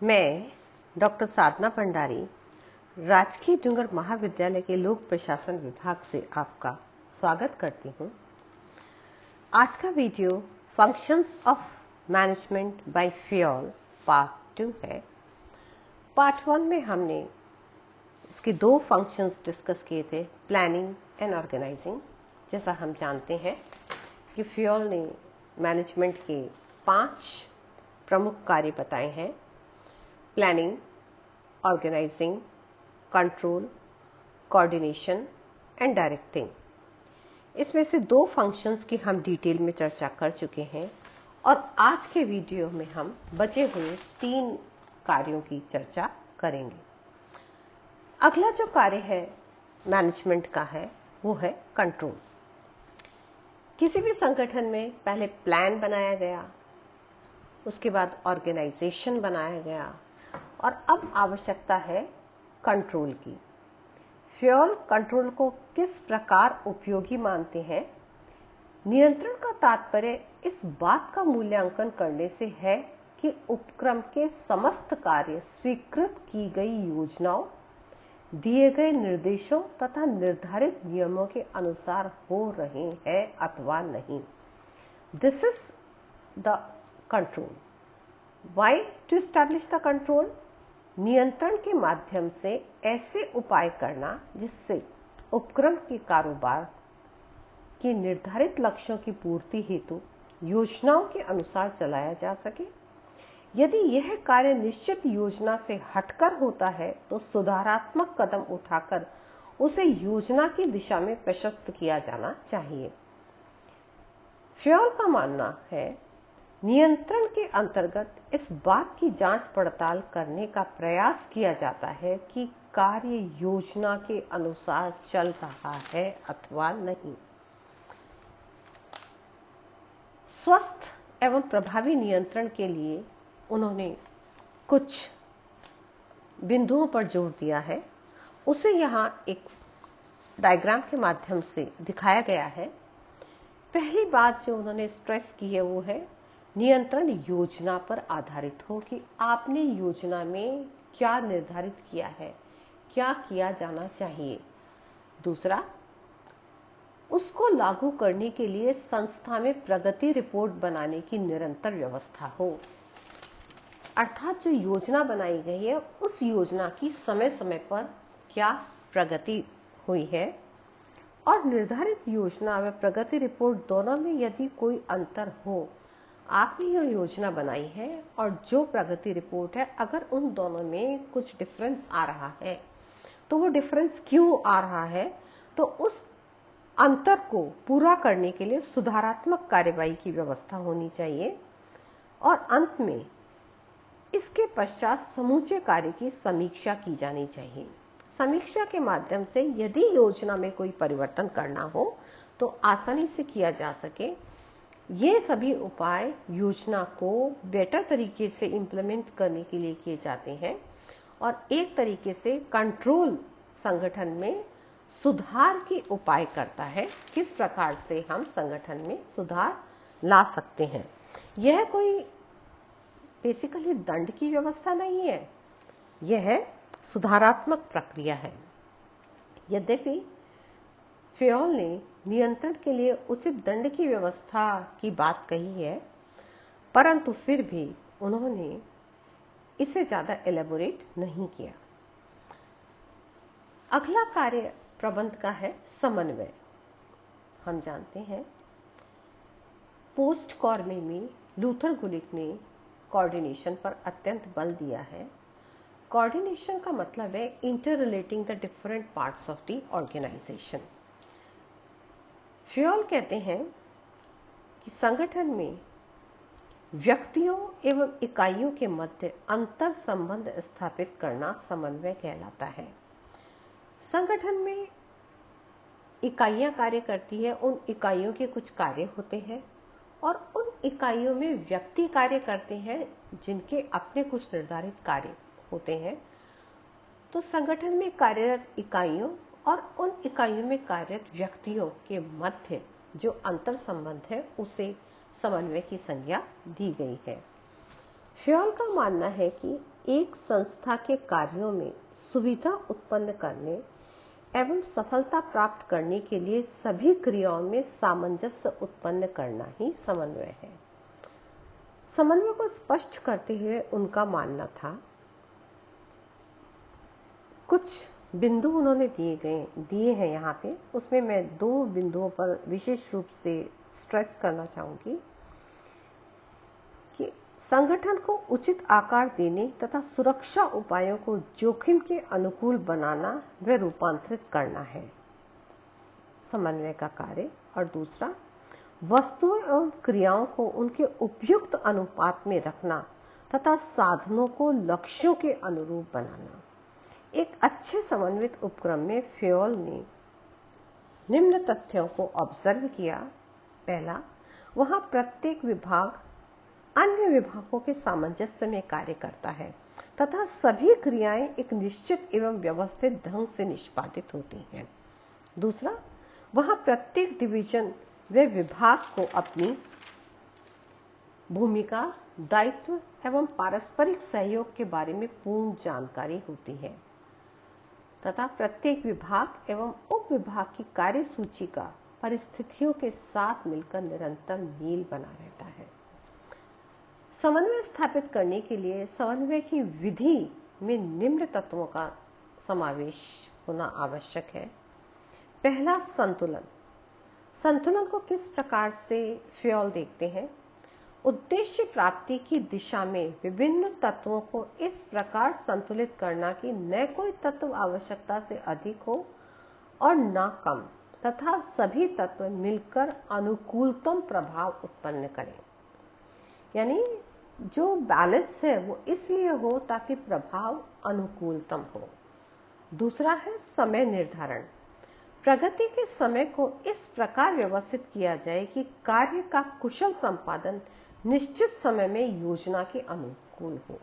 मैं डॉक्टर साधना भंडारी राजकीय डूंगर महाविद्यालय के लोक प्रशासन विभाग से आपका स्वागत करती हूँ। आज का video functions of management by Fayol part 2 है। पार्ट 1 में हमने इसके दो फंक्शंस डिस्कस किए थे, प्लानिंग एंड ऑर्गेनाइजिंग। जैसा हम जानते हैं कि फ्योल ने मैनेजमेंट के 5 प्रमुख कार्य बताए हैं: planning, organising, control, coordination and directing. इसमें से 2 फंक्शंस की हम डिटेल में चर्चा कर चुके हैं और आज के वीडियो में हम बचे हुए 3 कार्यों की चर्चा करेंगे। अगला जो कार्य है मैनेजमेंट का है वो है कंट्रोल। किसी भी संगठन में पहले प्लान बनाया गया, उसके बाद ऑर्गेनाइजेशन बनाया गया और अब आवश्यकता है कंट्रोल की। फ्योल कंट्रोल को किस प्रकार उपयोगी मानते हैं? नियंत्रण का तात्पर्य इस बात का मूल्यांकन करने से है कि उपक्रम के समस्त कार्य स्वीकृत की गई योजनाओं, दिए गए निर्देशों तथा निर्धारित नियमों के अनुसार हो रहे हैं अथवा नहीं। This is the control. Why to establish the control? नियंत्रण के माध्यम से ऐसे उपाय करना जिससे उपक्रम के कारोबार के निर्धारित लक्ष्यों की पूर्ति हेतु योजनाओं के अनुसार चलाया जा सके। यदि यह कार्य निश्चित योजना से हटकर होता है तो सुधारात्मक कदम उठाकर उसे योजना की दिशा में प्रशस्त किया जाना चाहिए। फ्योल का मानना है नियंत्रण के अंतर्गत इस बात की जांच पड़ताल करने का प्रयास किया जाता है कि कार्य योजना के अनुसार चल रहा है अथवा नहीं। स्वस्थ एवं प्रभावी नियंत्रण के लिए उन्होंने कुछ बिंदुओं पर जोर दिया है, उसे यहाँ एक डायग्राम के माध्यम से दिखाया गया है। पहली बात जो उन्होंने स्ट्रेस की है वो है नियंत्रण योजना पर आधारित हो कि आपने योजना में क्या निर्धारित किया है, क्या किया जाना चाहिए। दूसरा, उसको लागू करने के लिए संस्था में प्रगति रिपोर्ट बनाने की निरंतर व्यवस्था हो, अर्थात जो योजना बनाई गई है उस योजना की समय समय पर क्या प्रगति हुई है और निर्धारित योजना व प्रगति रिपोर्ट दोनों में यदि कोई अंतर हो, आपने यह योजना बनाई है और जो प्रगति रिपोर्ट है, अगर उन दोनों में कुछ डिफरेंस आ रहा है तो वो डिफरेंस क्यों आ रहा है, तो उस अंतर को पूरा करने के लिए सुधारात्मक कार्यवाही की व्यवस्था होनी चाहिए। और अंत में इसके पश्चात समूचे कार्य की समीक्षा की जानी चाहिए। समीक्षा के माध्यम से यदि योजना में कोई परिवर्तन करना हो तो आसानी से किया जा सके। ये सभी उपाय योजना को बेटर तरीके से इंप्लीमेंट करने के लिए किए जाते हैं और एक तरीके से कंट्रोल संगठन में सुधार के उपाय करता है, किस प्रकार से हम संगठन में सुधार ला सकते हैं। यह कोई बेसिकली दंड की व्यवस्था नहीं है, यह सुधारात्मक प्रक्रिया है। यद्यपि फ्योल ने नियंत्रण के लिए उचित दंड की व्यवस्था की बात कही है, परंतु फिर भी उन्होंने इसे ज्यादा एलेबोरेट नहीं किया। अगला कार्य प्रबंध का है समन्वय। हम जानते हैं पोस्ट कॉर्मे में लूथर गुलिक ने कोऑर्डिनेशन पर अत्यंत बल दिया है। कोऑर्डिनेशन का मतलब है interrelating the different parts of the organisation. Fayol कहते हैं कि संगठन में व्यक्तियों एवं इकाइयों के मध्य अंतर संबंध स्थापित करना समन्वय कहलाता है। संगठन में इकाइयां कार्य करती है, उन इकाइयों के कुछ कार्य होते हैं और उन इकाइयों में व्यक्ति कार्य करते हैं जिनके अपने कुछ निर्धारित कार्य होते हैं। तो संगठन में कार्यरत इकाइयों और उन इकाइयों में कार्यरत व्यक्तियों के मध्य जो अंतर संबंध है उसे समन्वय की संज्ञा दी गई है। फ्योल का मानना है कि एक संस्था के कार्यों में सुविधा उत्पन्न करने एवं सफलता प्राप्त करने के लिए सभी क्रियाओं में सामंजस्य उत्पन्न करना ही समन्वय है। समन्वय को स्पष्ट करते हुए उनका मानना था, कुछ बिंदु उन्होंने दिए हैं यहाँ पे, उसमें मैं 2 बिंदुओं पर विशेष रूप से स्ट्रेस करना चाहूंगी कि संगठन को उचित आकार देने तथा सुरक्षा उपायों को जोखिम के अनुकूल बनाना व रूपांतरित करना है समन्वय का कार्य। और दूसरा, वस्तुओं एवं क्रियाओं को उनके उपयुक्त अनुपात में रखना तथा साधनों को लक्ष्यों के अनुरूप बनाना। एक अच्छे समन्वित उपक्रम में फ्योल ने निम्न तथ्यों को ऑब्जर्व किया। पहला, वहां प्रत्येक विभाग अन्य विभागों के सामंजस्य में कार्य करता है तथा सभी क्रियाएं एक निश्चित एवं व्यवस्थित ढंग से निष्पादित होती हैं। दूसरा, वहां प्रत्येक डिवीजन व विभाग को अपनी भूमिका, दायित्व एवं पारस्परिक सहयोग के बारे में पूर्ण जानकारी होती है तथा प्रत्येक विभाग एवं उप विभाग की कार्य सूची का परिस्थितियों के साथ मिलकर निरंतर मेल बना रहता है। समन्वय स्थापित करने के लिए समन्वय की विधि में निम्न तत्वों का समावेश होना आवश्यक है। पहला, संतुलन। संतुलन को किस प्रकार से फ्योल देखते हैं? उद्देश्य प्राप्ति की दिशा में विभिन्न तत्वों को इस प्रकार संतुलित करना कि न कोई तत्व आवश्यकता से अधिक हो और न कम, तथा सभी तत्व मिलकर अनुकूलतम प्रभाव उत्पन्न करें। यानी जो बैलेंस है वो इसलिए हो ताकि प्रभाव अनुकूलतम हो। दूसरा है समय निर्धारण। प्रगति के समय को इस प्रकार व्यवस्थित किया जाए कि कार्य का कुशल संपादन निश्चित समय में योजना के अनुकूल हो।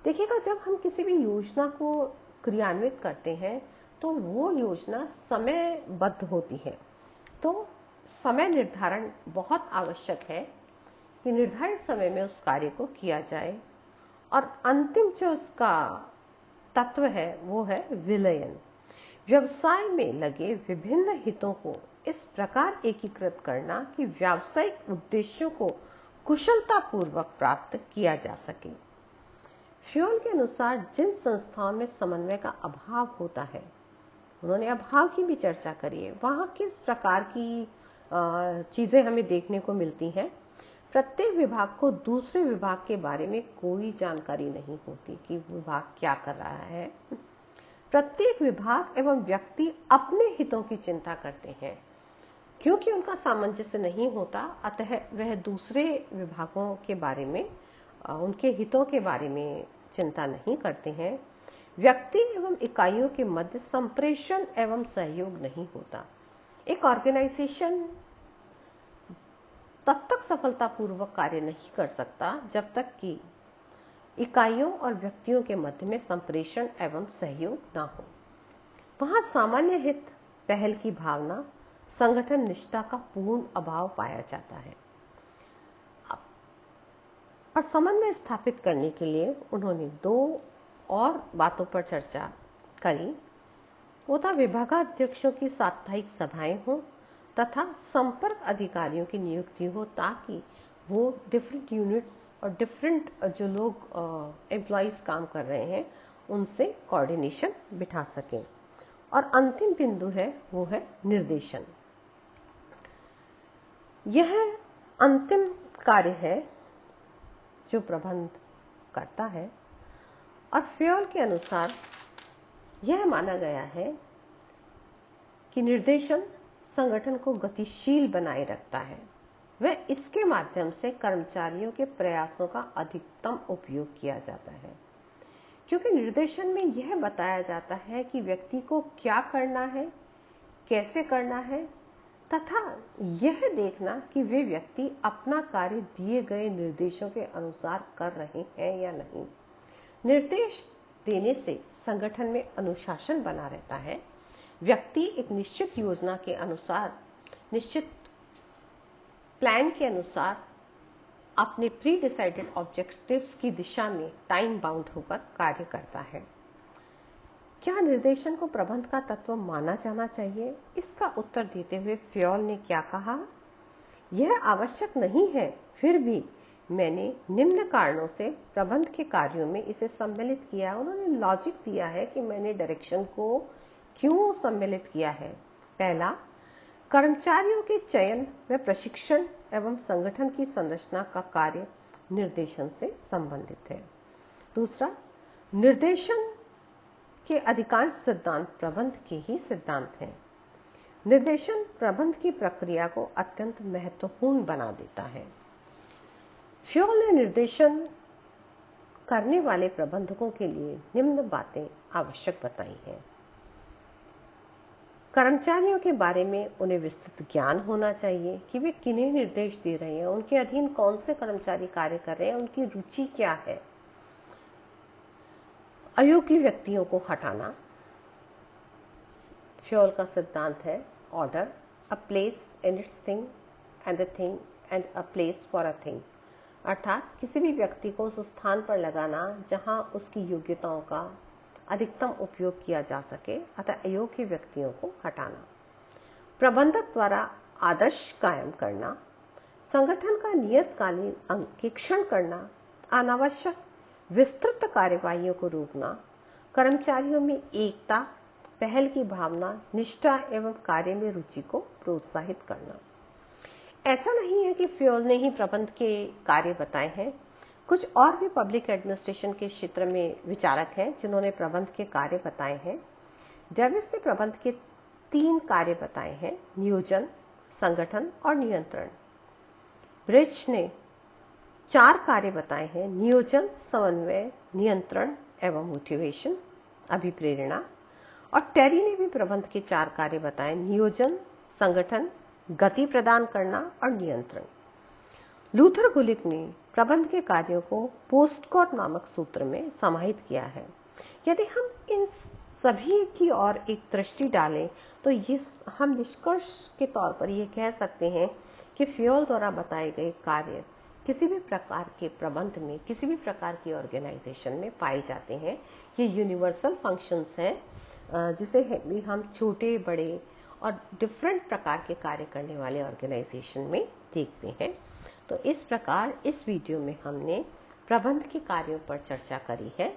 देखिएगा, जब हम किसी भी योजना को क्रियान्वित करते हैं तो वो योजना समयबद्ध होती है। तो समय निर्धारण बहुत आवश्यक है कि निर्धारित समय में उस कार्य को किया जाए। और अंतिम जो उसका तत्व है वो है विलयन। व्यवसाय में लगे विभिन्न हितों को इस प्रकार एकीकृत करना कि व्यावसायिक उद्देश्यों को कुशलतापूर्वक प्राप्त किया जा सके। फ्योल के अनुसार जिन संस्थाओं में समन्वय का अभाव होता है, उन्होंने अभाव की भी चर्चा करी है, वहां किस प्रकार की चीजें हमें देखने को मिलती हैं। प्रत्येक विभाग को दूसरे विभाग के बारे में कोई जानकारी नहीं होती कि विभाग क्या कर रहा है। प्रत्येक विभाग एवं व्यक्ति अपने हितों की चिंता करते हैं। क्योंकि उनका सामंजस्य नहीं होता, अतः वह दूसरे विभागों के बारे में, उनके हितों के बारे में चिंता नहीं करते हैं। व्यक्ति एवं इकाइयों के मध्य संप्रेषण एवं सहयोग नहीं होता। एक ऑर्गेनाइजेशन तब तक सफलतापूर्वक कार्य नहीं कर सकता जब तक कि इकाइयों और व्यक्तियों के मध्य में संप्रेषण एवं सहयोग ना हो। वहां सामान्य हित, पहल की भावना, संगठन निष्ठा का पूर्ण अभाव पाया जाता है। और समन्वय स्थापित करने के लिए उन्होंने 2 और बातों पर चर्चा करी। वो था विभागाध्यक्षों की साप्ताहिक सभाएं हों तथा संपर्क अधिकारियों की नियुक्ति हो, ताकि वो डिफरेंट यूनिट्स और डिफरेंट जो लोग एम्प्लॉइज काम कर रहे हैं उनसे कोऑर्डिनेशन बिठा सकें। और अंतिम बिंदु है वो है निर्देशन। यह अंतिम कार्य है जो प्रबंध करता है। और फ्योल के अनुसार यह माना गया है कि निर्देशन संगठन को गतिशील बनाए रखता है। वह इसके माध्यम से कर्मचारियों के प्रयासों का अधिकतम उपयोग किया जाता है, क्योंकि निर्देशन में यह बताया जाता है कि व्यक्ति को क्या करना है, कैसे करना है, तथा यह देखना कि वे व्यक्ति अपना कार्य दिए गए निर्देशों के अनुसार कर रहे हैं या नहीं। निर्देश देने से संगठन में अनुशासन बना रहता है। व्यक्ति एक निश्चित योजना के अनुसार, निश्चित प्लान के अनुसार अपने प्री डिसाइडेड ऑब्जेक्टिव्स की दिशा में टाइम बाउंड होकर कार्य करता है। क्या निर्देशन को प्रबंध का तत्व माना जाना चाहिए? इसका उत्तर देते हुए फ्योल ने क्या कहा? यह आवश्यक नहीं है, फिर भी मैंने निम्न कारणों से प्रबंध के कार्यों में इसे सम्मिलित किया। उन्होंने लॉजिक दिया है कि मैंने डायरेक्शन को क्यों सम्मिलित किया है। पहला, कर्मचारियों के चयन व प्रशिक्षण एवं संगठन की संरचना का कार्य निर्देशन से संबंधित है। दूसरा, निर्देशन के अधिकांश सिद्धांत प्रबंध के ही सिद्धांत हैं। निर्देशन प्रबंध की प्रक्रिया को अत्यंत महत्वपूर्ण बना देता है। फ्योल ने निर्देशन करने वाले प्रबंधकों के लिए निम्न बातें आवश्यक बताई हैं। कर्मचारियों के बारे में उन्हें विस्तृत ज्ञान होना चाहिए कि वे किन्हें निर्देश दे रहे हैं, उनके अधीन कौन से कर्मचारी कार्य कर रहे हैं, उनकी रुचि क्या है। अयोग्य व्यक्तियों को हटाना। फ्योल का सिद्धांत है order, a place in its thing and a thing and a place for a thing, अर्थात किसी भी व्यक्ति को उस स्थान पर लगाना जहां उसकी योग्यताओं का अधिकतम उपयोग किया जा सके, अतः अयोग्य व्यक्तियों को हटाना। प्रबंधक द्वारा आदर्श कायम करना, संगठन का नियतकालीन अंकेक्षण करना, अनावश्यक विस्तृत कार्यवाहियों को रोकना, कर्मचारियों में एकता, पहल की भावना, निष्ठा एवं कार्य में रुचि को प्रोत्साहित करना। ऐसा नहीं है कि फ्योल ने ही प्रबंध के कार्य बताए हैं। कुछ और भी पब्लिक एडमिनिस्ट्रेशन के क्षेत्र में विचारक हैं जिन्होंने प्रबंध के कार्य बताए हैं। डेविस ने प्रबंध के 3 कार्य बताए हैं, नियोजन, संगठन और नियंत्रण। ब्रिज ने 4 कार्य बताए हैं, नियोजन, समन्वय, नियंत्रण एवं मोटिवेशन, अभिप्रेरणा। और टेरी ने भी प्रबंध के 4 कार्य बताए, नियोजन, संगठन, गति प्रदान करना और नियंत्रण। लूथर गुलिक ने प्रबंध के कार्यों को पोस्टकॉर्ड नामक सूत्र में समाहित किया है। यदि हम इन सभी की ओर एक दृष्टि डालें तो हम निष्कर्ष के तौर पर यह कह सकते हैं कि फ्योल द्वारा बताए गए कार्य किसी भी प्रकार के प्रबंध में, किसी भी प्रकार की ऑर्गेनाइजेशन में पाए जाते हैं। ये यूनिवर्सल फंक्शंस हैं जिसे हम छोटे, बड़े और डिफरेंट प्रकार के कार्य करने वाले ऑर्गेनाइजेशन में देखते हैं। तो इस प्रकार इस वीडियो में हमने प्रबंध के कार्यों पर चर्चा करी है।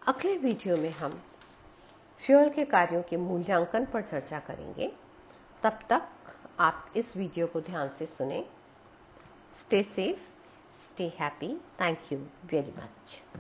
अगले वीडियो में हम फ्योल के कार्यों के मूल्यांकन पर चर्चा करेंगे। तब तक आप इस वीडियो को ध्यान से सुनें। Stay safe, stay happy. Thank you very much.